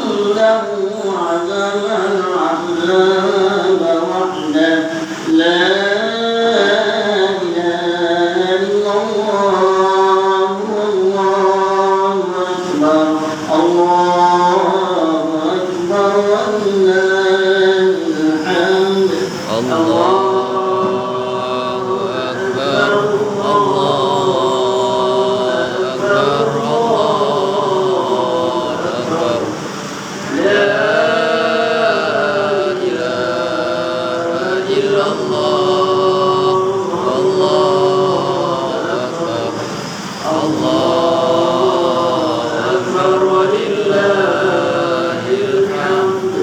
عزم العذاب وحده لا إله إلا الله والله أكبر الله أكبر ولله الحمد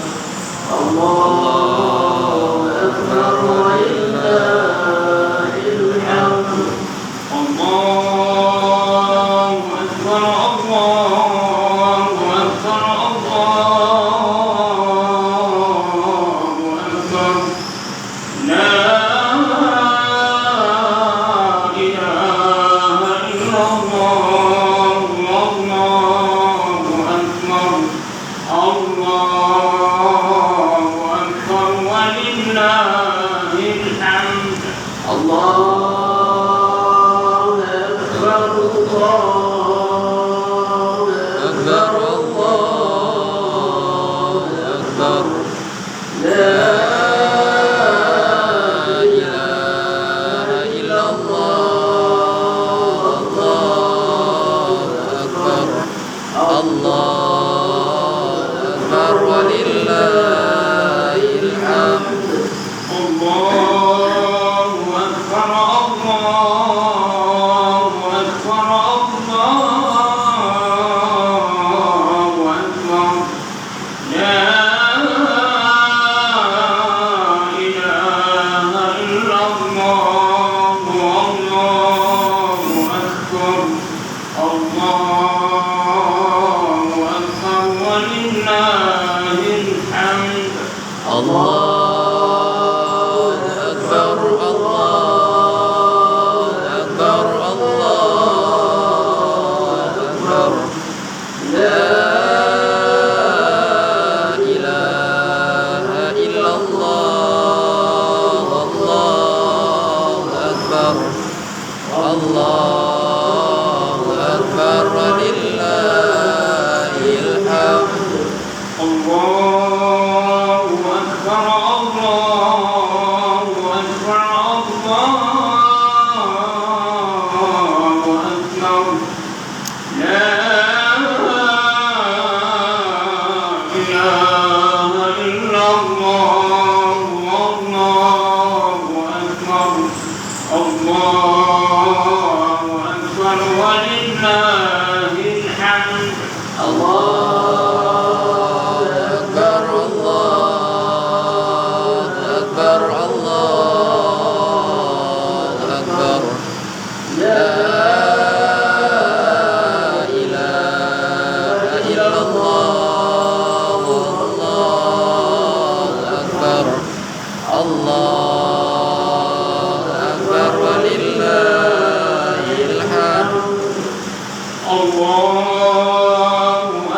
الله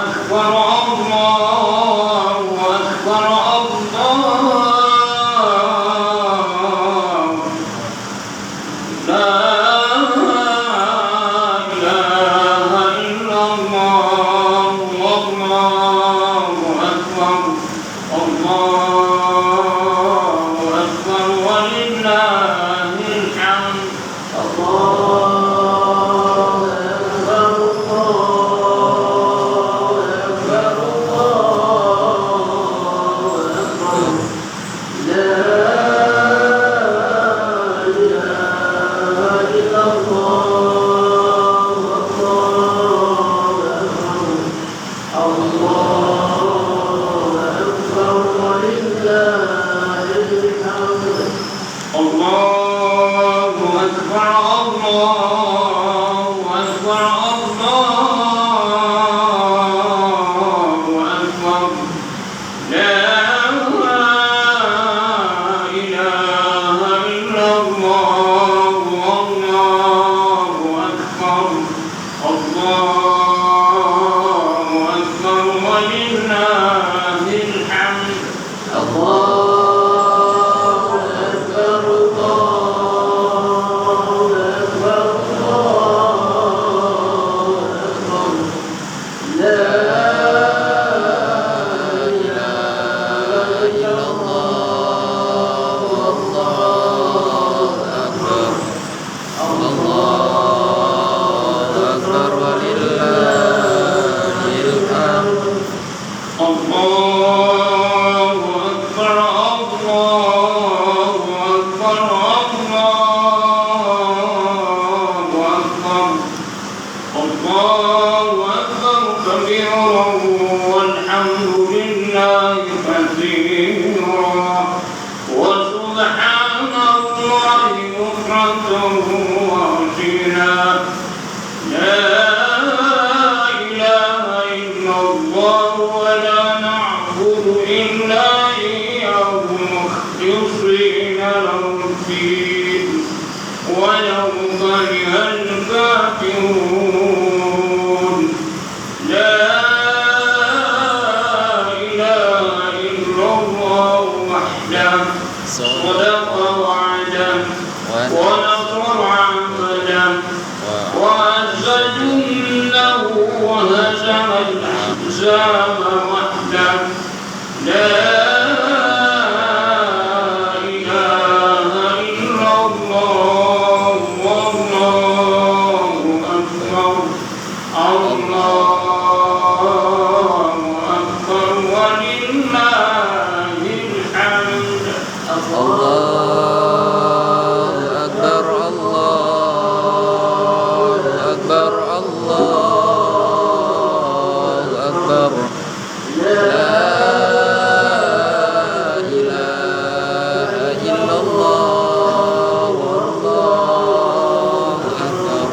الأحزاب وحده لا إله إلا الله والله أكبر الله أكبر ولله الحمد الله أكبر الله أكبر الله أكبر لا إله إلا الله والله أكبر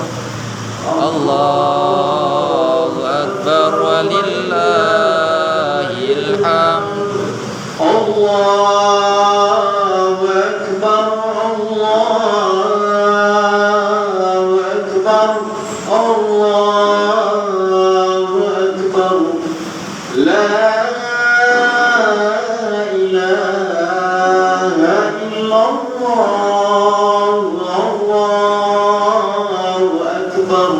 الله أكبر ولله الحمد الله أكبر الله أكبر الله أكبر لا إله إلا الله الله أكبر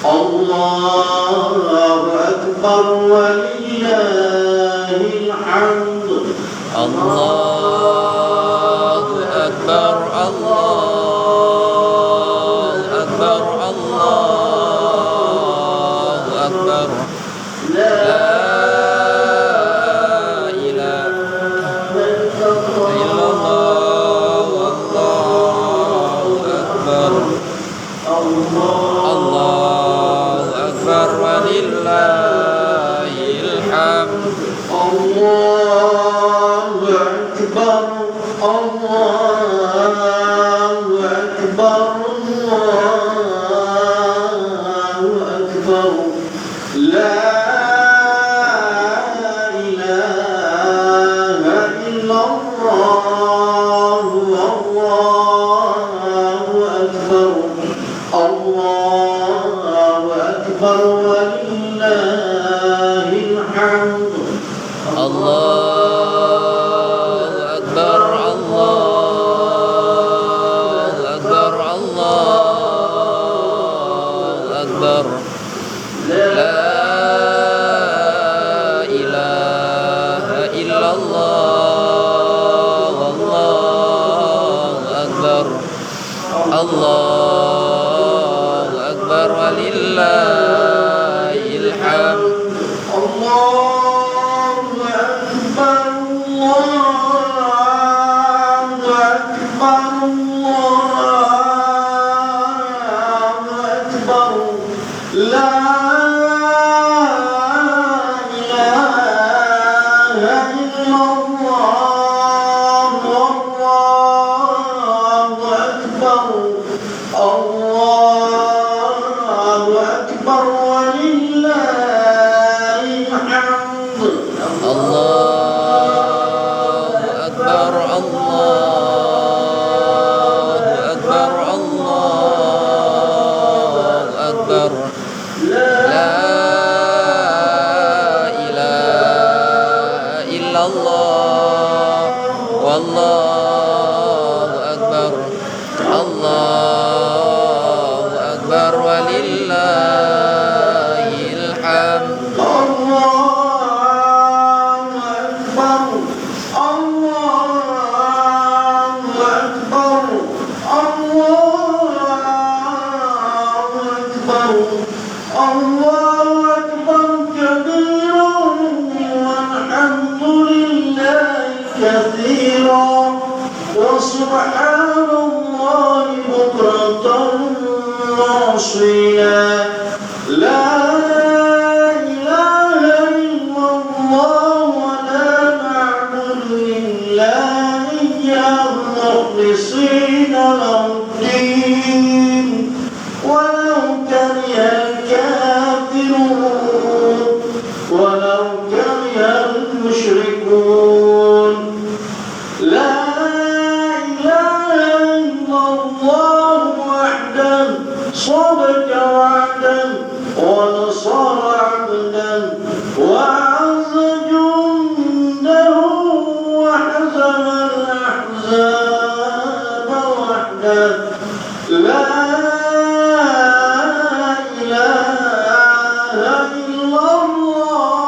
الله أكبر ولله الحمد الله أكبر الله أكبر الله أكبر لا إله إلا الله والله أكبر الله أكبر ولله الحمد الله أكبر الله أكبر الله أكبر لا إله إلا الله والله أكبر الله أكبر ولله الحمد الله أكبر الله أكبر الله أكبر لا إله إلا الله والله أكبر الله أكبر ولله الحمد الله أكبر الله أكبر الله أكبر لا إله إلا الله والله أكبر الله أكبر ولله الحمد الله أكبر الله أكبر الله أكبر لا إله إلا الله والله أكبر الله أكبر ولله الحمد الله أكبر الله أكبر الله أكبر الله أكبر كبيرا والحمد لله كثيرا وسبحان الله بكرة وأصيلا لا إله إلا الله ولا نعبد إلا إياه مخلصين له الدين ولو كره الكافرون ولو كره المشركون لا إله إلا الله وحده صدق وعدا ونصر عبدا وأعز جنده وحزم الأحزاب وحده لا إله إلا الله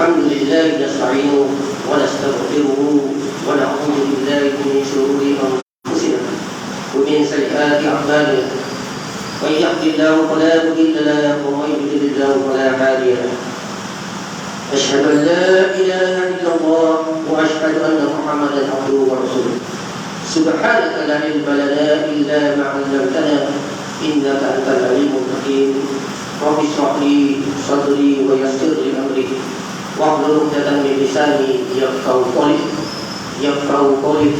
الحمد لله نستعينه ونستغفره ونعوذ بالله من شرور أنفسنا ومن سيئات أعمالنا من يهد الله فلا مضل له ومن يضلل فلا هادي له أشهد أن لا إله إلا الله وأشهد أن محمدا عبده ورسوله سبحانك لا علم لنا إلا ما علمتنا إنك أنت العليم الحكيم رب اشرح لي صدري ويسر لي أمري واحلل عقدة من لساني يفقهوا قولي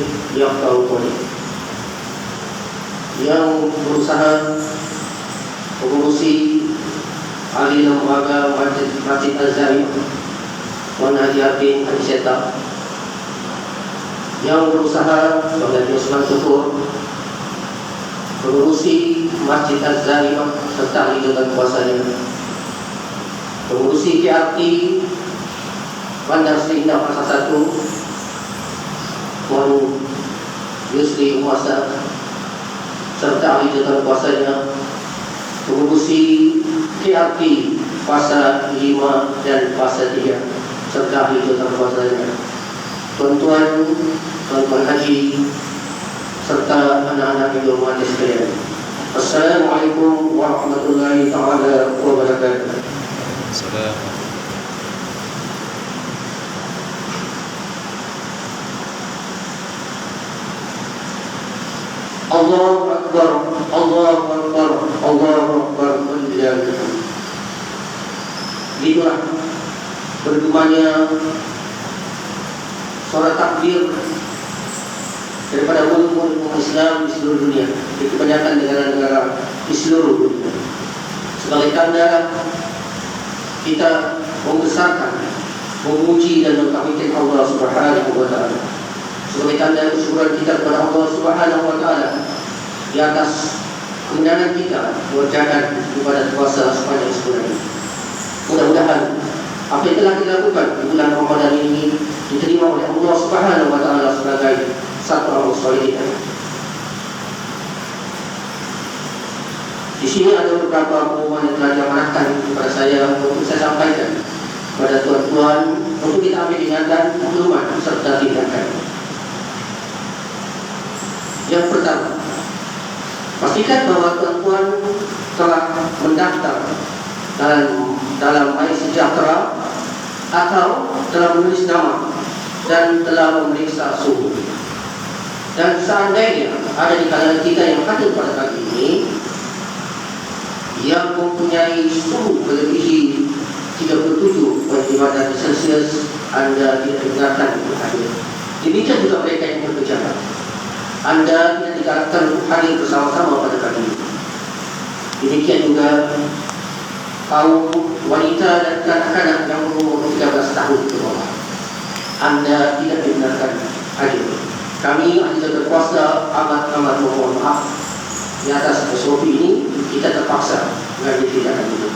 yang berusaha mengurusi ahli lembaga Masjid Al-Zaim Tuan Haji Hafin Haji Seta, yang berusaha sebagai Usman Syukur mengurusi Masjid Al-Zaim serta ahli dengan kuasanya, mengurusi KRT Bandar Serindah Fasa 1 Tuan Yusri Umasa serta ahli dengan kuasanya, mengurusi KRT Fasa 5 dan Fasa 3 serta ahli dengan kuasanya, tuan-tuan haji serta anak-anak yang dihormati sekalian. Assalamualaikum warahmatullahi taala wabarakatuh. Assalamualaikum. Allahu Akbar, Allahu Akbar, Allahu Akbar, walillahil hamd. Itulah bergumanya suara takbir daripada umat Islam di seluruh dunia, di kebanyakan negara-negara di seluruh dunia, sebagai tanda kita membesarkan, memuji dan mengkabirkan Allah Subhanahu wa taala, sebagai tanda kesyukuran kita kepada Allah Subhanahu wa taala di atas kemenangan kita mengerjakan ibadat puasa sepanjang sebulan ini. Mudah-mudahan apa yang telah kita lakukan di bulan Ramadan ini diterima oleh Allah Subhanahu wa taala sebagai satu amal soleh kita. Di sini ada beberapa pengumuman yang telah diamanahkan kepada saya untuk saya sampaikan kepada tuan-tuan untuk kita ambil ingatan, maklumat serta tindakan. Yang pertama, pastikan bahwa tuan-tuan telah mendaftar dalam MySejahtera atau telah menulis nama dan telah memeriksa suhu. Dan seandainya ada di kalangan kita yang hadir pada pagi ini yang mempunyai suhu melebihi 37.5 Celsius, Anda tidak dibenarkan untuk hadir. Demikian juga mereka yang bergejala, Anda tidak diharapkan untuk hadir bersama-sama pada pagi ini. Demikian juga kaum wanita dan kanak-kanak yang berumur 13 tahun ke bawah, Anda tidak dibenarkan hadir. Kami ahli berkuasa amat mohon maaf di atas SOP ini, kita terpaksa mengambil tindakan ini.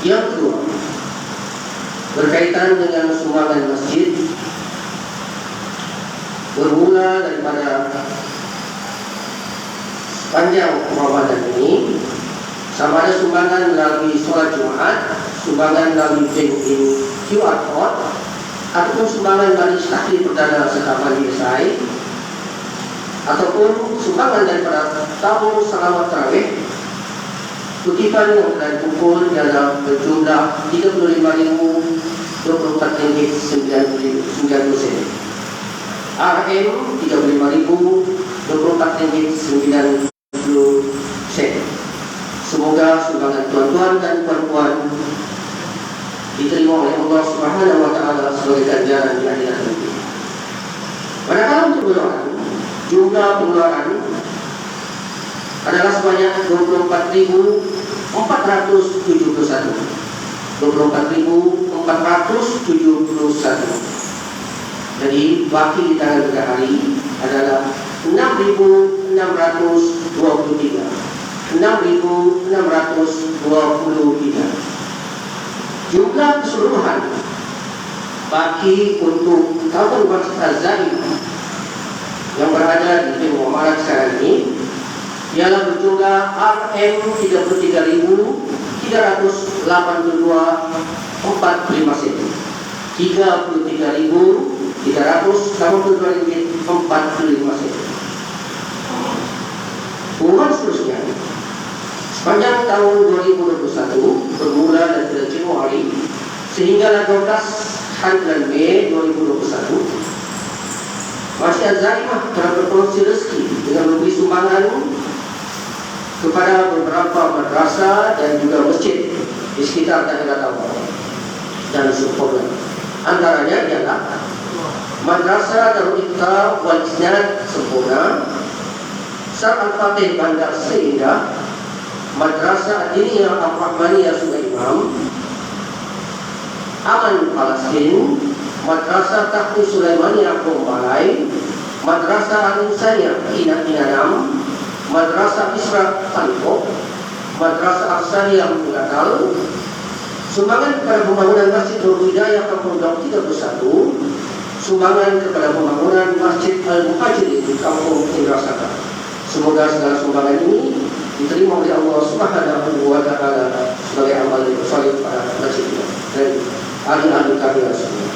Yang kedua, berkaitan dengan sumbangan masjid, bermula daripada sepanjang Ramadan ini, sama ada sumbangan melalui solat Jumat, sumbangan melalui banking QR code, ataupun sumbangan majlis taklim perdana serta majlis SAI, ataupun sumbangan daripada tabung salawat tarawih, kutipan yang telah dikumpul dalam berjumlah RM35.24.90 RM 35.24.90. Semoga sumbangan tuan-tuan dan puan-puan diterima oleh Allah Subhanahu wa taala sebagai ganjaran di akhirat nanti. Manakala untuk pengeluaran, jumlah pengeluaran adalah sebanyak 24.471. 24.471. Jadi baki di tanggal 3 hari adalah 6.623. 6.623. Jumlah keseluruhan baki untuk tahun Masjid Al-Zaim yang berada di Negeri Muamalat sekarang ini ialah berjumlah RM 33.346. sen. 33.382 ringgit 45 sen. Pengumuman seterusnya, sepanjang tahun 2021 bermula dari bulan Januari sehingga 12 hari bulan Mei 2021, Masjid Al-Zaimah telah berkongsi rezeki dengan memberi sumbangan kepada beberapa madrasah dan juga masjid di sekitar daerah Tawau dan Sempurna. Antaranya ialah Madrasah Darul Ifta wal Isnad Sempurna, Sar Al-Fatih Bandar Seindah, Madrasah Adiniyah Al-Rahmaniyah Sungai Imam, Aman Palestin, Madrasah Tahfiz Sulaimaniyah Bombalai, Madrasah Al-Insaniyah Inanam, Madrasah Isra Tanpok, Madrasah Aksaniyah Mugatal. Sumbangan kepada pembangunan Masjid Nurul Hidayah Kampung Daud 31, sumbangan kepada pembangunan Masjid Al-Muhajirin di Kampung Indrasaka. Semoga segala sumbangan ini diterima oleh Allah Subhanahu wa Ta'ala sebagai amal yang soleh pada masjid ini dan ahli-ahli kami semua.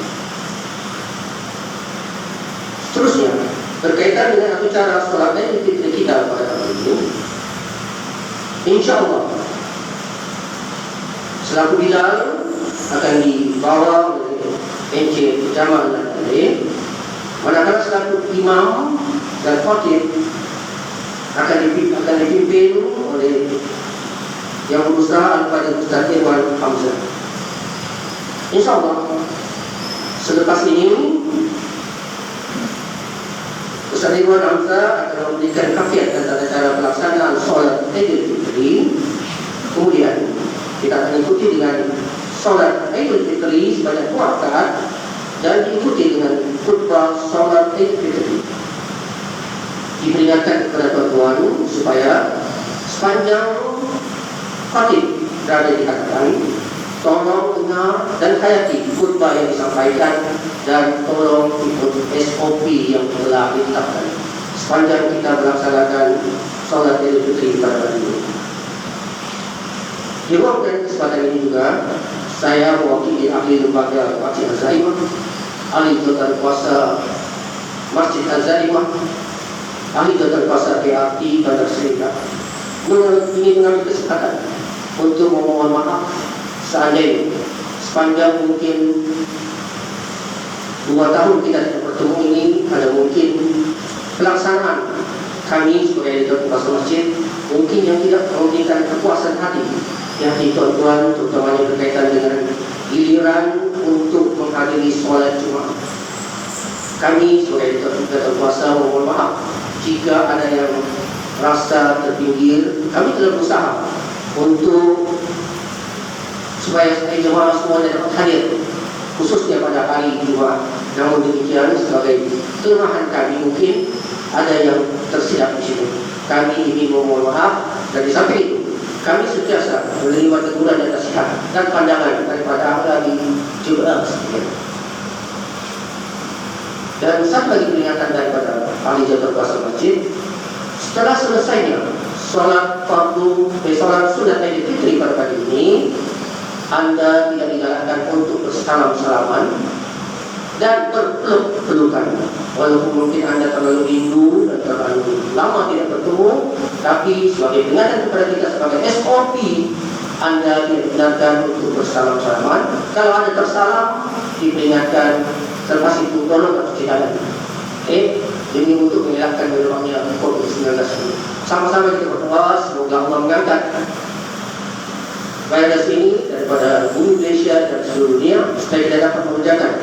Seterusnya, berkaitan dengan acara salat Idul Fitri kita pada hari ini, insya Allah selaku Bilal akan dibawa oleh Encik Jamal dan Alif, manakala selaku imam dan khatib akan dipimpin oleh yang berusaha Al-Fadhil Ustaz Irwan Hamzah. Insya Allah selepas ini Ustaz Irwan Hamzah akan memberikan kafiat tentang cara pelaksanaan solat Idul Fitri. Kemudian kita akan ikuti dengan solat Idul Fitri sebanyak 2 rakaat dan diikuti dengan khutbah solat Idul Fitri. Diperingatkan kepada tuan-tuan supaya sepanjang khatib berada di hadapan, tolong dengar dan hayati khutbah yang disampaikan dan tolong ikut SOP yang telah ditetapkan sepanjang kita melaksanakan solat Idul Fitri pada hari ini. Di ruang dan kesempatan ini juga saya mewakili ahli lembaga Masjid Al-Zaimah, ahli jawatan kuasa Masjid Al-Zaimah, ahli jawatan kuasa PRT Bandar Serindah, ingin mengambil kesempatan untuk memohon maaf seandainya sepanjang mungkin 2 tahun kita tidak bertemu ini ada mungkin pelaksanaan kami sebagai jawatan kuasa masjid mungkin yang tidak memberikan kepuasan hati yang tuan-tuan, terutamanya berkaitan dengan giliran untuk menghadiri solat Jumat. Kami sebagai jawatan kuasa mohon maaf jika ada yang rasa terpinggir. Kami telah berusaha untuk supaya jemaah semuanya dapat hadir, khususnya pada hari Jumat. Namun demikian, sebagai kelemahan kami mungkin ada yang tersilap di situ. Kami ingin memohon maaf dan di samping itu kami sentiasa menerima teguran dan nasihat dan pandangan daripada ahli juga. Dan satu lagi peringatan daripada ahli jawatan kuasa masjid, setelah selesainya solat sunat Idul Fitri pada pagi ini, Anda tidak digalakkan untuk bersalam-salaman dan berpeluk-pelukan. Walaupun mungkin Anda terlalu rindu dan terlalu lama tidak bertemu, tapi sebagai peringatan kepada kita sebagai SOP, Anda dibenarkan untuk bersalam-salaman. Kalau Anda tersalam, diperingatkan selepas itu tolong harus dihalang. Ini untuk mengelakkan berlakunya COVID-19 ini. Sama-sama kita berdoa semoga Allah mengangkat virus ini daripada bumi Malaysia dan seluruh dunia supaya kita dapat mengerjakan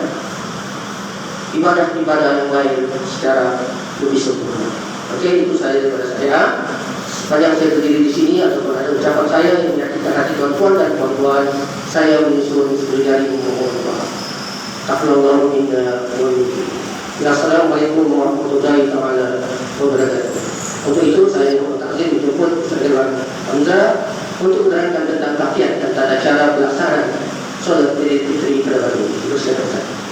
ibadah-ibadah yang lain secara lebih sempurna. Oke, itu saya daripada saya. Sepanjang saya berdiri di sini ataupun ada ucapan saya yang menyakitkan hati tuan-tuan dan puan-puan, saya menyusun jari memohon maaf. Taknallahu minna wa minkum. Assalamualaikum warahmatullahi wabarakatuh. Untuk itu saya mohon takzim menjemput Ustaz Irwan Hamzah untuk menerangkan tentang kafiat dan tata cara pelaksanaan solat Idul Fitri pada hari ini. Silakan.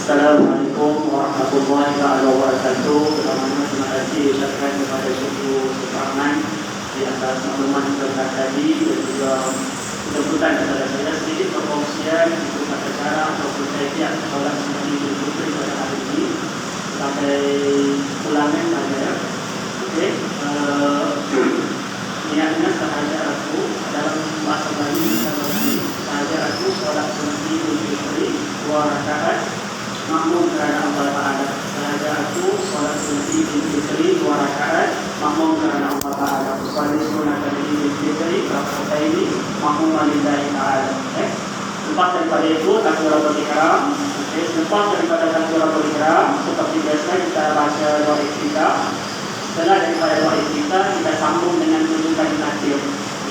Assalamualaikum warahmatullahi wabarakatuh. Terima kasih ucapkan kepada Syekh Sulaiman di atas maklumat yang tadi dan juga penjemputan kepada saya sedikit perkongsian untuk tata cara ataupun kaifiat solat sunat Idul Fitri pada hari ini sebagai ulangan saja. Okey, niatnya sahaja aku dalam bahasa Melayu kita berkata sahaja aku solat sunat Idul Fitri 2 rakaat makmum kerana Allah Taala. Sahaja aku solat sunat Idul Fitri 2 rakaat makmum kerana Allah Taala. Solat sunat Idul Fitri rakaat ini makmum lillahi Taala. Lepas daripada itu takbiratul ihram. Lepas daripada takbiratul ihram seperti biasa kita baca doa iftitah. Setelah daripada doa iftitah kita sambung dengan tuntutan takbir.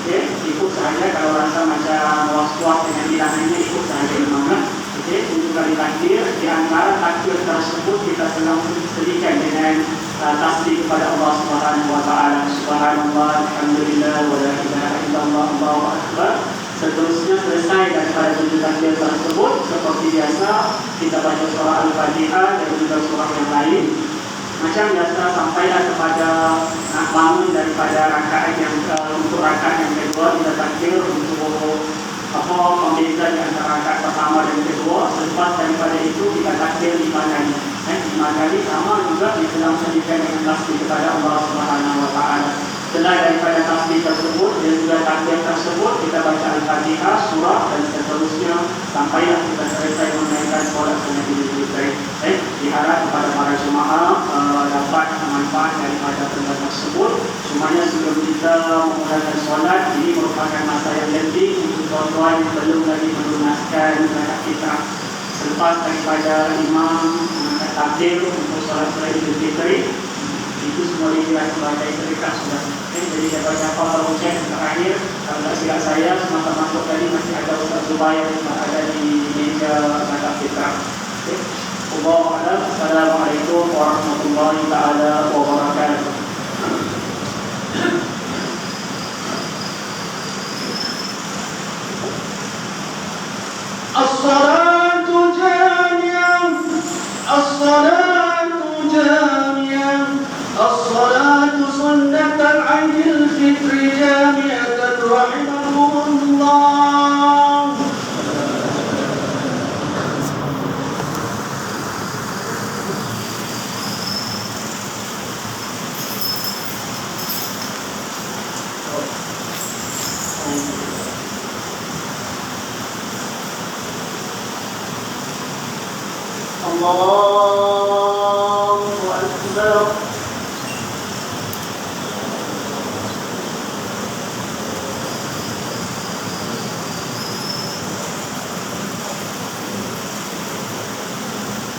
Okey, ikut sahaja kalau rasa macam was-was dengan bilangannya ikut sahaja imam. Okey, tuntutan takbir di antara takbir tersebut kita sediakan dengan tasbih kepada Allah Subhanahu wa taala. Subhanallah, alhamdulillah, wa la ilaha illallah, Allahu akbar. Seterusnya selesai daripada tuntutan takbir tersebut seperti biasa kita baca surah Al-Fatihah dan juga surah yang lain. Macam biasa sampailah kepada nak bangun daripada rakaat yang untuk rakaat yang kedua kita takbir untuk pembeza di antara rakaat pertama dan kedua. Selepas daripada itu kita takbir 5 kali. 5 kali sama juga diselam-selikan dengan tasbih kepada Allah Subhanahu wa taala. Setelah daripada tasbih tersebut dan juga takbir tersebut kita baca Al-Fatihah, surah dan seterusnya sampailah kita selesai menunaikan solat sunat Idul Fitri. Diharap kepada para jemaah dapat manfaat daripada benda tersebut. Cumanya sebelum kita memulakan solat, ini merupakan masa yang penting untuk tuan-tuan yang belum lagi melunaskan zakat fitrah. Selepas daripada imam mengangkat takbir untuk solat sunat Idul Fitri, itu semua dikira sebagai sedekah sudah. Jadi siapa-siapa ujian terakhir, kalau tak silap saya semasa masuk tadi masih ada Ustaz Zubair yang ada di meja zakat fitrah. Allahu a'lam. Assalamualaikum warahmatullahi taala wabarakatuh. As-salatu jamiyah, as-salatu jamiyah, as-salatu sunnatul Idul Fitri jamiyatan rahimakumullah. Allahu Akbar.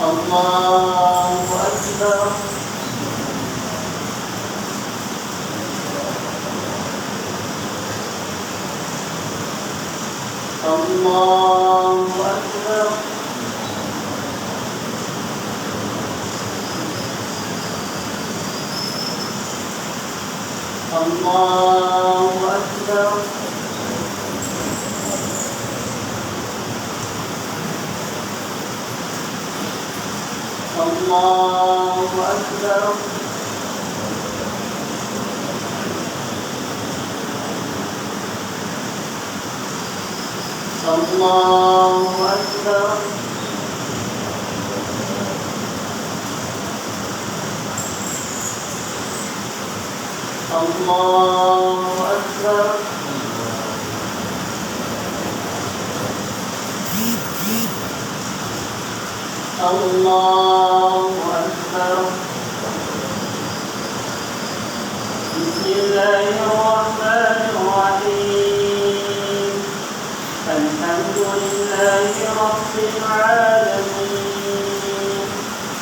Allahu Akbar. Allahu Akbar. Allahu Akbar. Allahu Akbar. Allahu Akbar. Allahu Akbar. Allahu Akbar. Bismillahirrahmanirrahim. Alhamdulillahi Rabbil Alamin.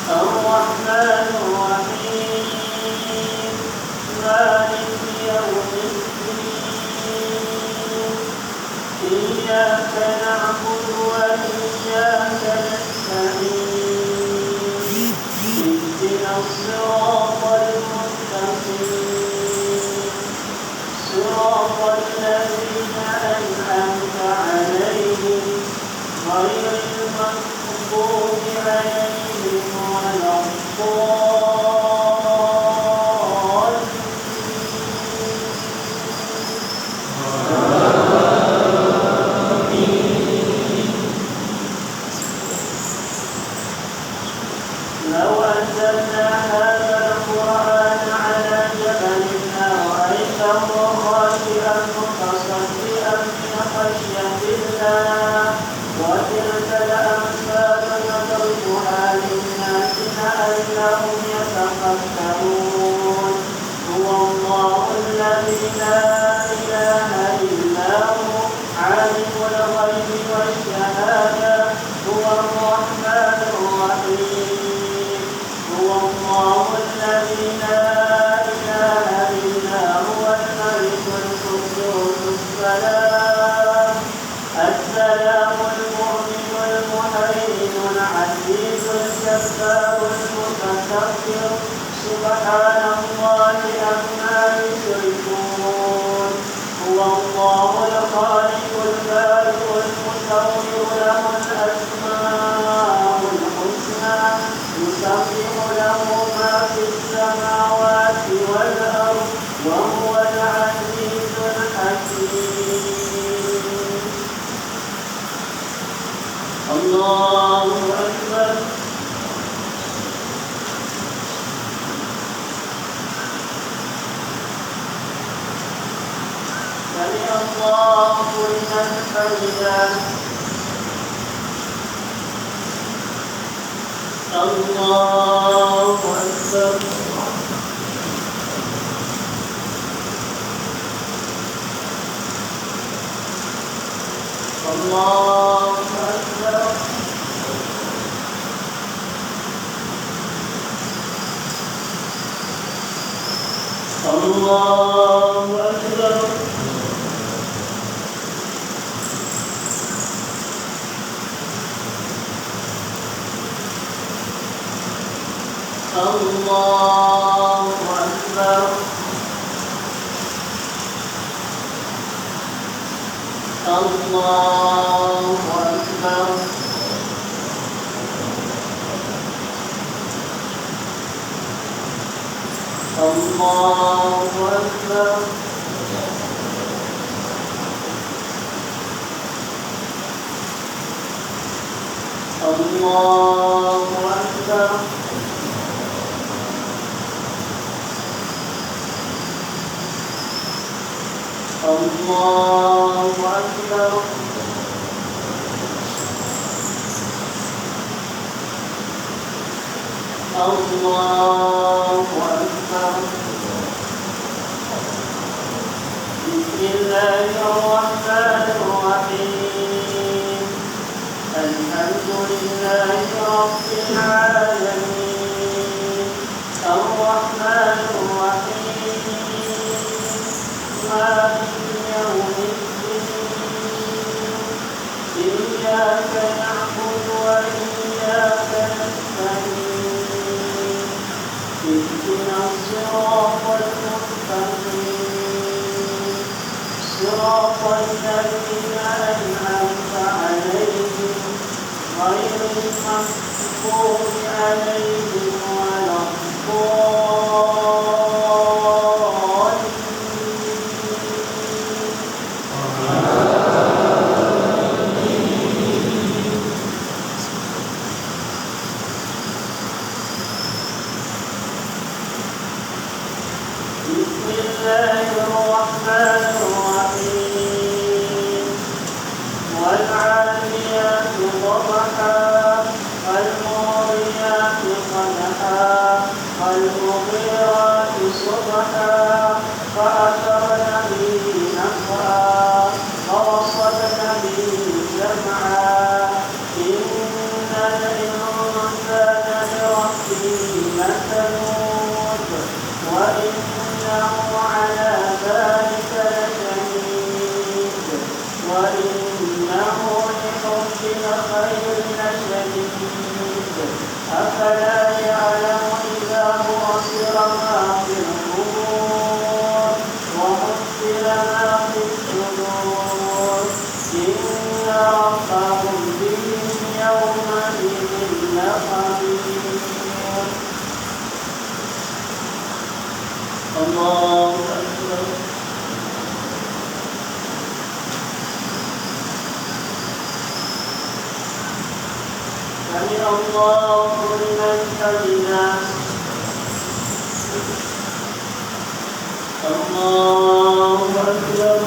Ar-Rahmanir Rahim. مالك يوم الدين. إياك نعبد وإياك نستعين. اهدنا الصراط المستقيم. صراط الذين أنعمت عليهم غير المغضوب عليهم ولا الضالين. السلام المؤمن المهيمن العزيز الجبار المتكبر سبحان الله عما يشركون هو الله الخالق البارئ المصور له الأسماء الحسنى يسبح له ما في السماوات والأرض وهو العزيز الحكيم الله أكبر سمع الله لمن حمده الله أكبر الله أكبر الله أكبر الله أكبر الله أكبر الله أكبر الله أكبر الله أكبر الله أكبر بسم الله الرحمن الرحيم الحمد لله رب العالمين الرحمن الرحيم مالك يوم الدين إياك نعبد وإياك نستعين اهدنا الصراط المستقيم صراط الذين أنعمت عليهم غير المغضوب عليهم ولا بسم الله الرحمن الرحيم والعاديات ضبحا فالموريات قدحا فالمغيرات صبحا فأثرن به نقعا فوسطن به جمعا إن الإنسان لربه لكنود وإنه على ذلك لشهيد وإنه لحب الخير لشديد أفلا يعلم إذا بؤثر ما في القبور وحصل ما في الصدور إن ربهم بهم يومئذ لخبير الله أكبر سمع الله لمن حمده الله أكبر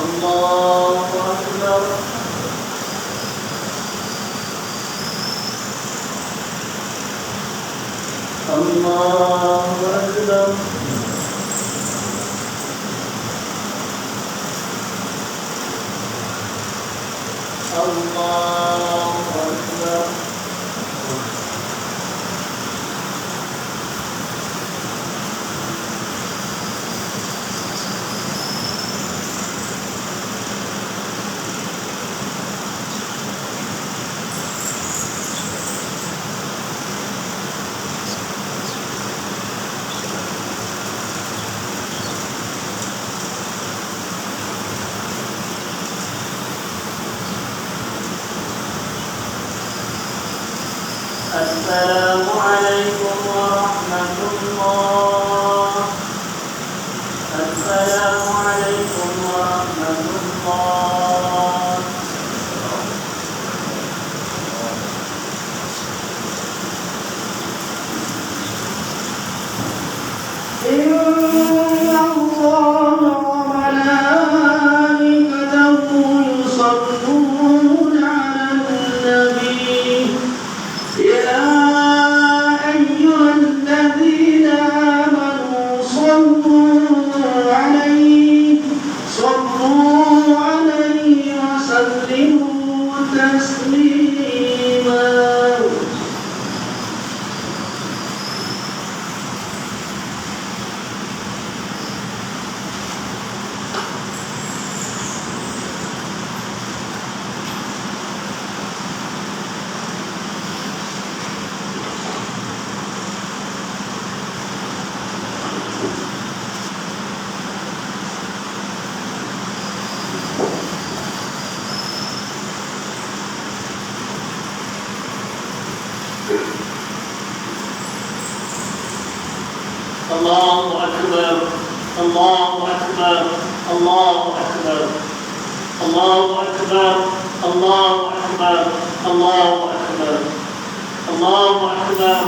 الله أكبر الله أكبر الله أكبر الله أكبر الله أكبر الله أكبر الله أكبر الله أكبر الله أكبر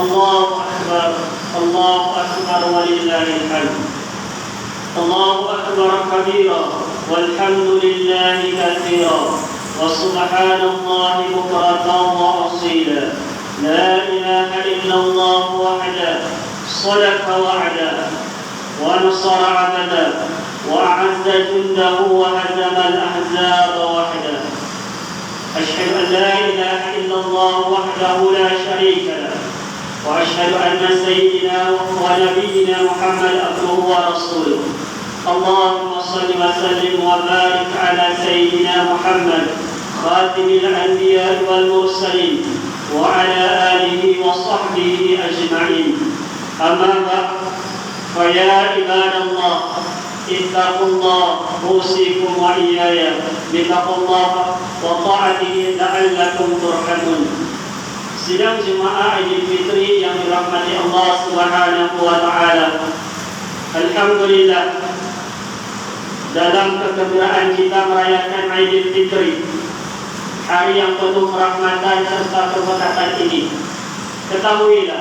الله أكبر الله أكبر ولله الحمد الله أكبر كبيرا والحمد لله كثيرا وسبحان الله بكرة وأصيلا لا إله إلا الله وحده صدق وعدا ونصر عبدا وأعز جنده وهزم الأحزاب وحده أشهد أن لا إله إلا الله وحده لا شريك له وأشهد أن سيدنا ونبينا محمد عبده ورسوله اللهم صل وسلم وبارك على سيدنا محمد خاتم الأنبياء والمرسلين وعلى آله وصحبه أجمعين أما بعد فيا عباد الله اتقوا الله أوصيكم وإياي بتقوى الله وطاعته لعلكم ترحمون. Sidang jemaah Idul Fitri yang dirahmati Allah Subhanahu wa taala. Alhamdulillah, dalam kegembiraan kita merayakan Idul Fitri, hari yang penuh rahmatan serta keberkatan ini, ketahuilah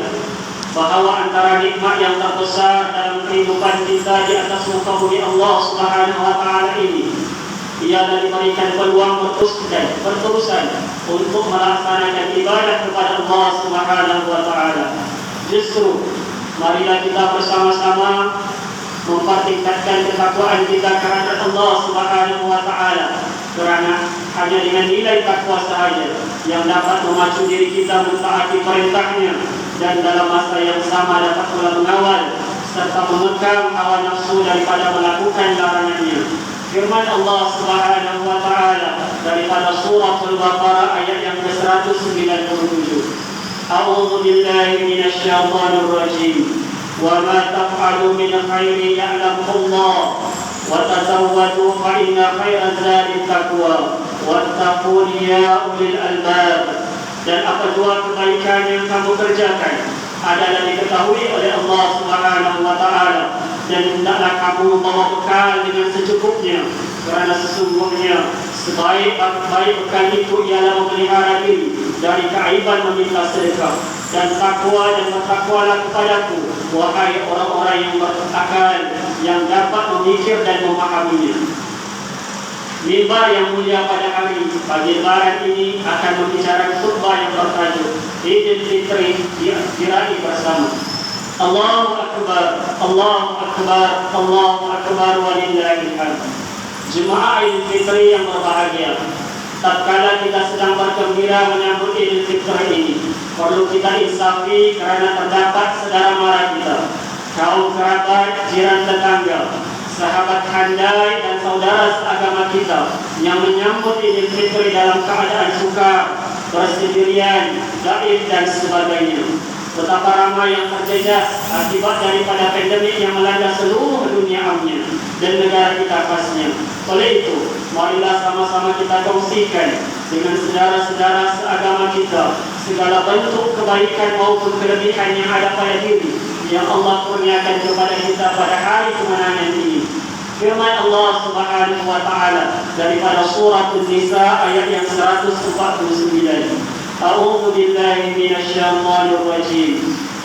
bahawa antara nikmat yang terbesar dalam kehidupan kita di atas muka bumi Allah Subhanahu wa taala ini ialah diberikan peluang berterusan untuk melaksanakan ibadah kepada Allah Subhanahu wa taala. Justru marilah kita bersama-sama mempertingkatkan ketakwaan kita kepada Allah Subhanahu wa taala, kerana hanya dengan nilai takwa sahaja yang dapat memacu diri kita mentaati perintahnya dan dalam masa yang sama dapat pula mengawal serta mengekang hawa nafsu daripada melakukan larangannya. Firman Allah Subhanahu wa taala daripada surah Al-Baqarah ayat yang ke-197. A'udzu billahi minasyaitonir rajim. Wa ma taf'alu min khairin ya'lamuhu Allah wa tazawwadu fa inna khairaz zadi taqwa wattaqun ya ulil albab. Dan apa jua kebaikan yang kamu kerjakan adalah diketahui oleh Allah Subhanahu wa taala, dan hendaklah kamu membawa bekal dengan secukupnya, kerana sesungguhnya sebaik-baik bekal itu ialah memelihara diri dari keaiban meminta sedekah, dan takwa dan bertakwalah kepadaku wahai orang-orang yang berakal yang dapat memikir dan memahaminya. Mimbar yang mulia pada hari pagi lebaran ini akan membicarakan khutbah yang bertajuk Idul Fitri diraih bersama. Allahu Akbar, Allahu Akbar, Allahu Akbar walillahil hamd. Jemaah Idul Fitri yang berbahagia, tatkala kita sedang bergembira menyambut Idul Fitri ini, perlu kita insafi kerana terdapat saudara mara kita, kaum kerabat, jiran tetangga, sahabat handai dan saudara seagama kita yang menyambut Idul Fitri dalam keadaan sukar, bersendirian, gaib dan sebagainya. Betapa ramai yang terjejas akibat daripada pandemik yang melanda seluruh dunia amnya dan negara kita khasnya. Oleh itu, marilah sama-sama kita kongsikan dengan saudara-saudara seagama kita segala bentuk kebaikan maupun kelebihan yang ada pada diri yang Allah kurniakan kepada kita pada hari kemenangan ini. Firman Allah Subhanahu wa taala daripada surah An-Nisa ayat yang 149. A'udzu billahi minasyaitonir rajim.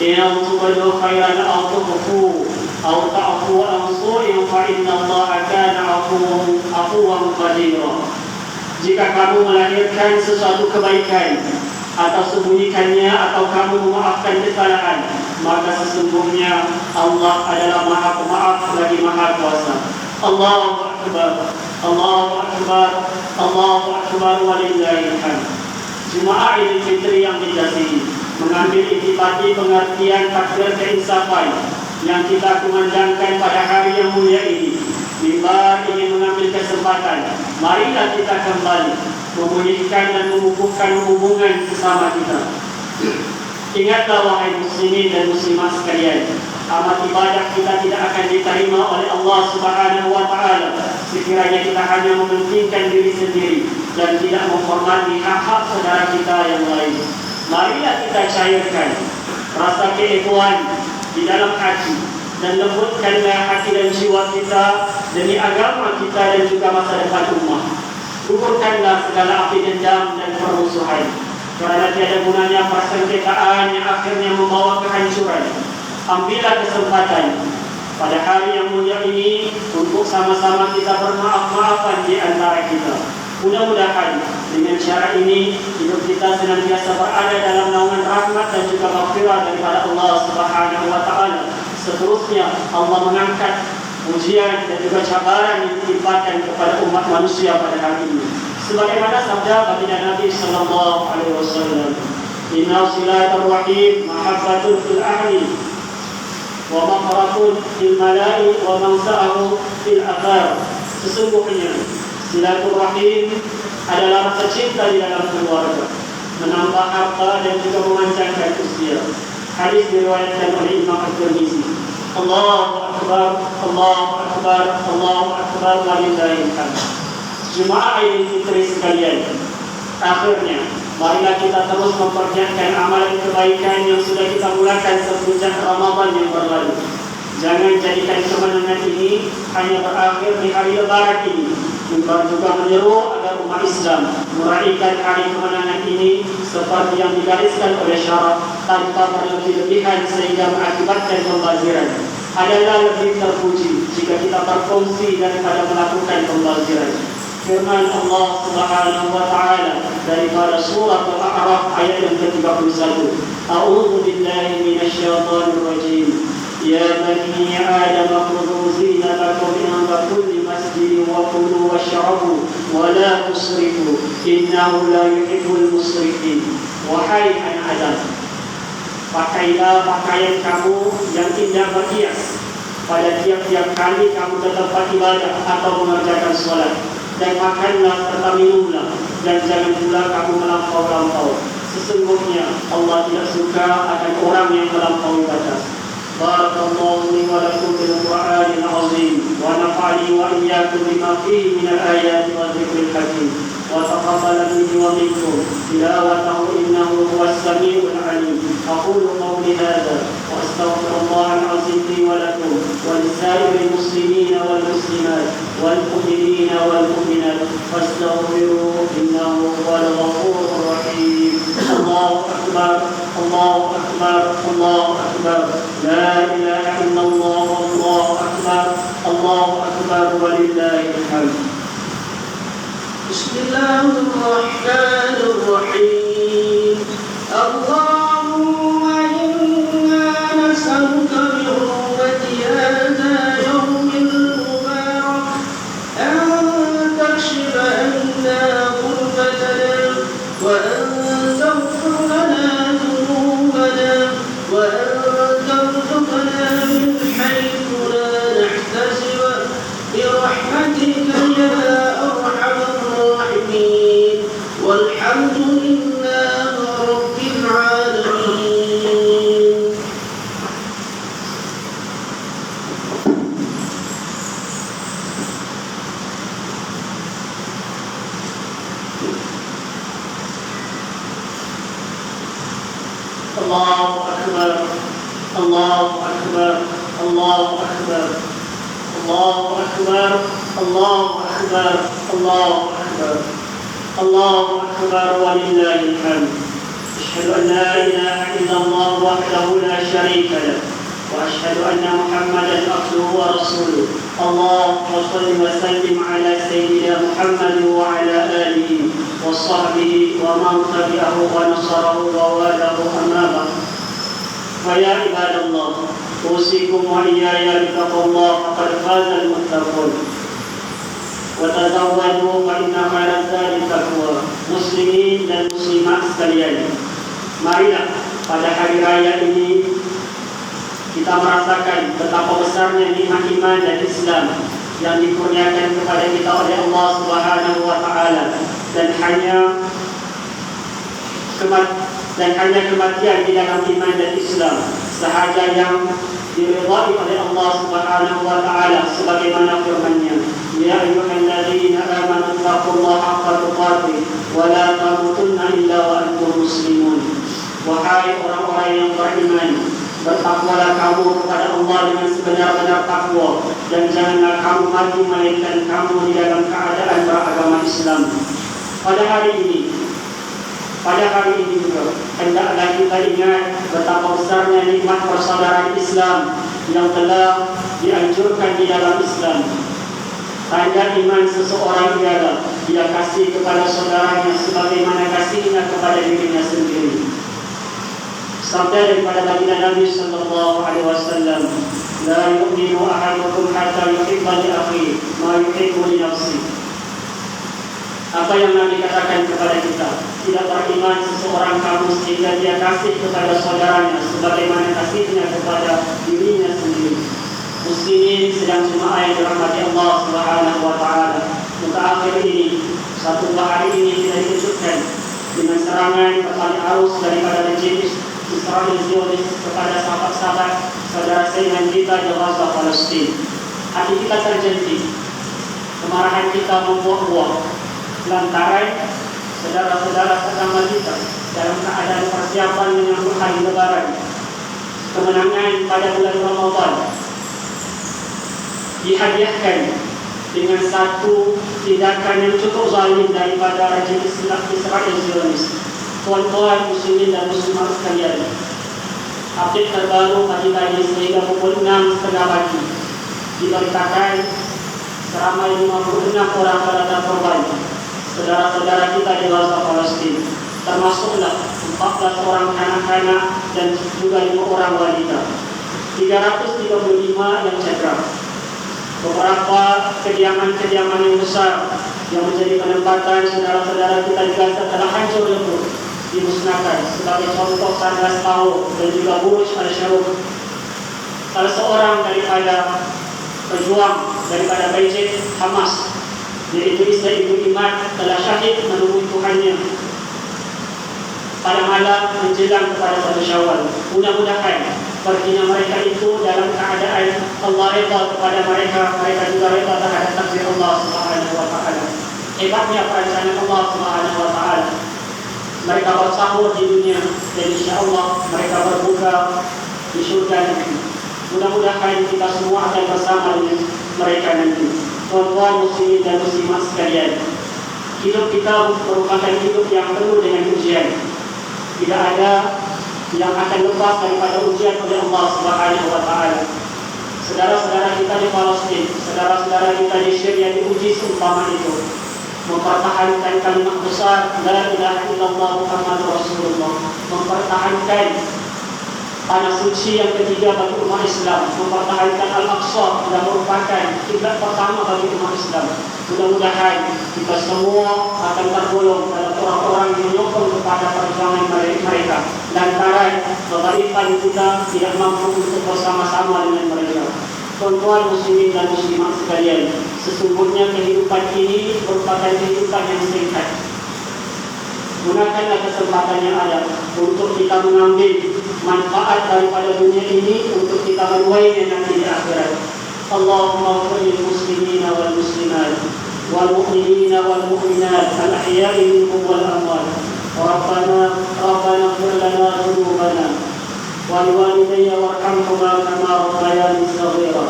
In tubdu khairan aw tukhfu aw ta'fu an su'in fa innallaha kana 'afuwan qadira. Jika kamu melahirkan sesuatu kebaikan atau sembunyikannya atau kamu memaafkan kesalahan, maka sesungguhnya Allah adalah Maha Pemaaf lagi Maha Kuasa. Allahu Akbar, Allahu Akbar, Allahu Akbar walillahil hamd. Jemaah Idul Fitri yang dikasihi, mengambil intipati pengertian takbir keinsafan yang kita kumandangkan pada hari yang mulia ini, mimbar ingin mengambil kesempatan, marilah kita kembali memulihkan dan mengukuhkan hubungan sesama kita. Ingatlah wahai muslimin dan muslimat sekalian, amal ibadah kita tidak akan diterima oleh Allah Subhanahu wa taala sekiranya kita hanya mementingkan diri sendiri dan tidak menghormati hak-hak saudara kita yang lain. Marilah kita cairkan rasa keegoan di dalam hati dan lembutkanlah hati dan jiwa kita demi agama kita dan juga masa depan umat. Gugurkanlah segala api dendam dan permusuhan, kerana tiada gunanya persengketaan yang akhirnya membawa kehancuran. Ambillah kesempatan pada hari yang mulia ini untuk sama-sama kita bermaaf-maafan di antara kita. Mudah-mudahan dengan cara ini hidup kita senantiasa berada dalam naungan rahmat dan juga maghfirah daripada Allah Subhanahu wa taala. Seterusnya Allah mengangkat ujian dan juga cabaran yang ditimpakan kepada umat manusia pada hari ini. Sebagaimana sabda baginda Nabi sallallahu alaihi wasallam, "Inna silatul rahim mahabbatun fil ahli wa maqratun fil mala'i wa mansa'u fil athar." Sesungguhnya silaturahim adalah rasa cinta di dalam keluarga, menambah harta dan juga memanjangkan usia. Hadis diriwayatkan oleh Imam At-Tirmizi. Allahu Akbar, Allahu Akbar, Allahu Akbar, walillahil hamd. Jemaah Aidil Fitri sekalian, akhirnya marilah kita terus mempergiatkan amalan kebaikan yang sudah kita mulakan sejak Ramadan yang berlalu. Jangan jadikan kemenangan ini hanya berakhir di hari Lebaran ini. Kita juga menyeru agar umat Islam meraihkan hari kemenangan ini seperti yang digariskan oleh syarak, tanpa berlebih-lebihan sehingga mengakibatkan pembaziran. Adalah lebih terpuji jika kita berkongsi daripada melakukan pembaziran. Firman Allah Subhanahu wa taala daripada surah Al-A'raf ayat yang ke-31. A'udzu billahi minasyaitonir rajim. Ya bani Adam khudhu zinatakum 'inda kulli masjidin wa kulu washrabu wa la tusrifu innahu la yuhibbul musrifin. Wahai anak Adam, pakailah pakaian kamu yang indah berhias pada tiap-tiap kali kamu ke tempat ibadah atau mengerjakan solat, dan makanlah serta minumlah, dan jangan pula kamu melampau-lampau. Sesungguhnya Allah tidak suka akan orang yang melampaui batas. Barakallahu li wa lakum bil Qur'anil azim wa nafa'ani wa iyyakum bima fihi minal ayati wa dzikril hakim wa taqabbal minni wa minkum tilawatahu innahu huwas samiul alim. Aqulu qawli hadha wa astaghfirullahal azim li wa lakum wa lisa'iril muslimina wal muslimat wal mu'minina wal mu'minat fastaghfiruhu innahu huwal ghafurur rahim. Allahu akbar, Allahu akbar, Allahu akbar. La ilaha illallah, Allahu akbar, Allahu akbar, walillahil hamd. Bismillahirrahmanirrahim. Allahumma inna nas'aluka bi hurmati hadha yawmil mubarak an takshifa anna qurbatana wa an taghfir lana dhunubana wa an tarzuqna min haythu la nahtasib birahmatika ya arhamar rahimin. Walhamdulillahi rabbil alamin. Allahu akbar, Allahu akbar, Allahu akbar, Allahu akbar, Allahu akbar, Allahu akbar, Allahu akbar, walillahil hamd. Asyhadu an la ilaha illallah wahdahu la syarika lah wa asyhadu anna Muhammadan abduhu wa rasuluh. Allahumma shalli wa sallim ala sayyidina Muhammad wa ala alihi wa sahbihi wa man tabi'ahu wa nasarahu wa walahu amma ba'd. Faya ibadallah, usikum wa iyaya bitaqwallah faqad fazal muttaqun. Wa tazawwadu fa inna khairaz zadi taqwa. Muslimin dan muslimat sekalian, marilah pada hari raya ini kita merasakan betapa besarnya nikmat iman dan Islam yang dikurniakan kepada kita oleh Allah Subhanahu wa taala, dan hanya kematian di dalam iman dan Islam sahaja yang diridhai oleh Allah Subhanahu wa taala, sebagaimana firman-Nya, ya ayyuhalladzina amanu taqullaha haqqa tuqatih wa la tamutunna illa wa antum muslimun. Wahai orang-orang yang beriman, Bertakwalah kamu kepada Allah dengan sebenar-benar takwa, dan janganlah kamu mati melainkan kamu di dalam keadaan beragama Islam. Pada hari ini juga hendaklah kita ingat betapa besarnya nikmat persaudaraan Islam yang telah dianjurkan di dalam Islam. Tanda iman seseorang ialah dia kasih kepada saudaranya sebagaimana kasihnya kepada dirinya sendiri. Sabda daripada baginda Nabi sallallahu alaihi wasallam, la yu'minu ahadukum hatta yuhibba li akhihi ma yuhibbu li nafsihi. Apa yang Nabi katakan kepada kita, tidak beriman seseorang kamu sehingga dia kasih kepada saudaranya sebagaimana kasihnya kepada dirinya sendiri. Muslimin sedang jemaah yang dirahmati Allah Subhanahu wa taala. Untuk akhir ini, satu hari ini kita dikejutkan dengan serangan berkali arus daripada rejim Israel Zionis kepada sahabat-sahabat saudara seiman kita di Gaza, Palestin. Hati kita terjenti, kemarahan kita membuah-buah lantaran saudara-saudara sesama kita dalam keadaan persiapan menyambut hari Lebaran, kemenangan pada bulan Ramadan, dihadiahkan dengan satu tindakan yang cukup zalim daripada rejim Israel Zionis. Tuan-tuan muslimin dan muslimat sekalian, update terbaru pagi tadi sehingga pukul 6.30 pagi diberitakan seramai 56 orang telah terkorban saudara-saudara kita di Gaza, Palestin, termasuklah 14 orang anak-anak dan juga 5 orang wanita, 335 yang cedera. Beberapa kediaman-kediaman yang besar yang menjadi penempatan saudara-saudara kita di Gaza telah hancur lebur, dimusnahkan. Sebagai contoh, Sandas Tau dan juga Buruj Al-Sharuf. Salah seorang daripada pejuang daripada Baitul Hamas, yaitu Isa Ibn Imad, telah syahid menemui Tuhannya pada malam menjelang kepada 1 Syawal. Mudah-mudahan perginya mereka itu dalam keadaan Allah redha kepada mereka, mereka juga redha terhadap takdir Allah Subhanahu wa taala. Hebatnya perancangan Allah Subhanahu wa taala. Mereka bersahur di dunia dan insya-Allah mereka berbuka di surga nanti. Mudah-mudahan kita semua akan bersama dengan mereka nanti. Tuan-tuan muslimin dan muslimat sekalian, hidup kita merupakan hidup yang penuh dengan ujian. Tidak ada yang akan lepas daripada ujian oleh Allah Subhanahu wa taala. Saudara-saudara kita di Palestin, saudara-saudara kita di Syria diuji seumpama itu, mempertahankan kalimat besar la ilaha illallah Muhammadur Rasulullah, mempertahankan tanah suci yang ketiga bagi umat Islam, mempertahankan Al-Aqsa yang merupakan kiblat pertama bagi umat Islam. Mudah-mudahan kita semua akan tergolong dalam orang-orang yang menyokong kepada perjuangan mereka, lantaran kebaifan kita tidak mampu untuk bersama-sama dengan mereka. Tuan-tuan muslimin dan muslimat sekalian, sesungguhnya kehidupan ini merupakan kehidupan yang singkat. Gunakanlah kesempatan yang ada untuk kita mengambil manfaat daripada dunia ini untuk kita menuainya nanti di akhirat. Allahumma ighfir lil muslimina wal muslimat wal mu'minina wal mu'minat al ahya'i minhum wal amwat. Rabbana ighfir lana dhunubana wa liwalidayya warhamhuma kama rabbayani shaghira.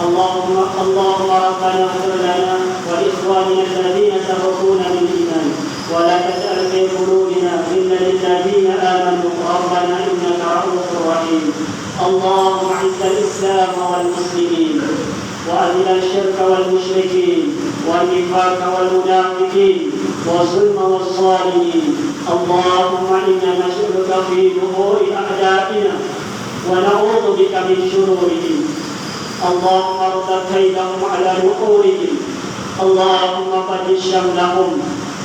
Allahumma rabbana ighfir lana wa li ikhwanina alladhina sabaquna bil iman ولا تجعل في قلوبنا غلا للذين آمنوا ربنا إنك رؤوف رحيم. اللهم أعز الإسلام والمسلمين وأذل الشرك والمشركين والنفاق والمنافقين والظلم والظالمين. اللهم إنا نسألك في نحور أعدائنا ونعوذ بك من شرورهم. اللهم ارد كيدهم على نحورهم. اللهم قد شملهم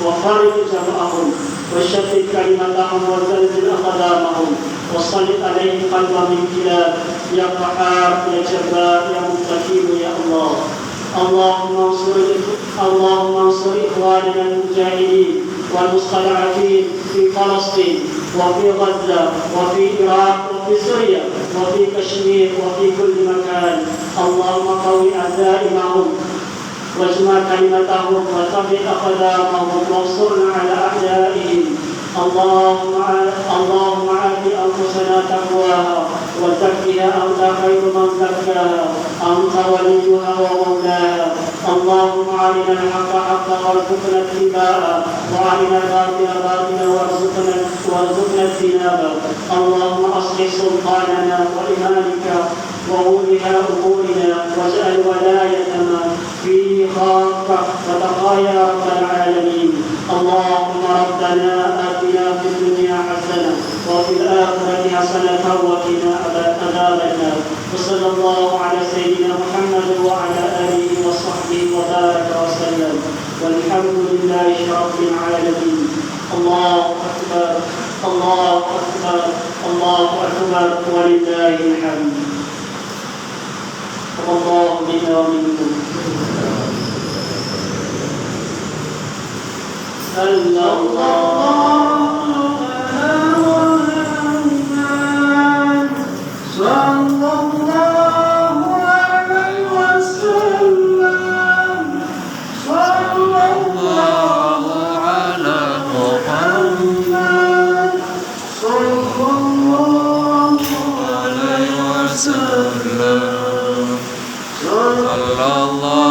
وفرج جمعهم وشتت كلمتهم وزلزل أقدامهم وسلط عليهم قلبا من كلاب يا قهار يا جبار يا مستقيم يا الله. اللهم انصر إخواننا المجاهدين والمستضعفين في فلسطين وفي غزة وفي العراق وفي سوريا وفي كشمير وفي كل مكان. اللهم قوي عزائمهم واجمع كلمتهم وثبت أقدامهم وانصرنا على أعدائهم. اللهم آت أنفسنا تقواها وزكها أنت خير من زكاها أنت وليها ومولاها. اللهم أرنا الحق حقا وارزقنا اتباعه وأرنا الباطل باطلا وارزقنا اجتنابه. اللهم أصلح سلطاننا وإمامك وولياء أمورنا واجعل ولايتنا في خاصة وتقى يا رب العالمين. اللهم ربنا آتنا في الدنيا حسنة وفي الآخرة حسنة وقنا عذاب النار. وصلى الله على سيدنا محمد وعلى آله وصحبه وبارك وسلم والحمد لله رب العالمين. الله أكبر الله أكبر الله أكبر ولله الحمد. الله منا ومنكم. صلى Allah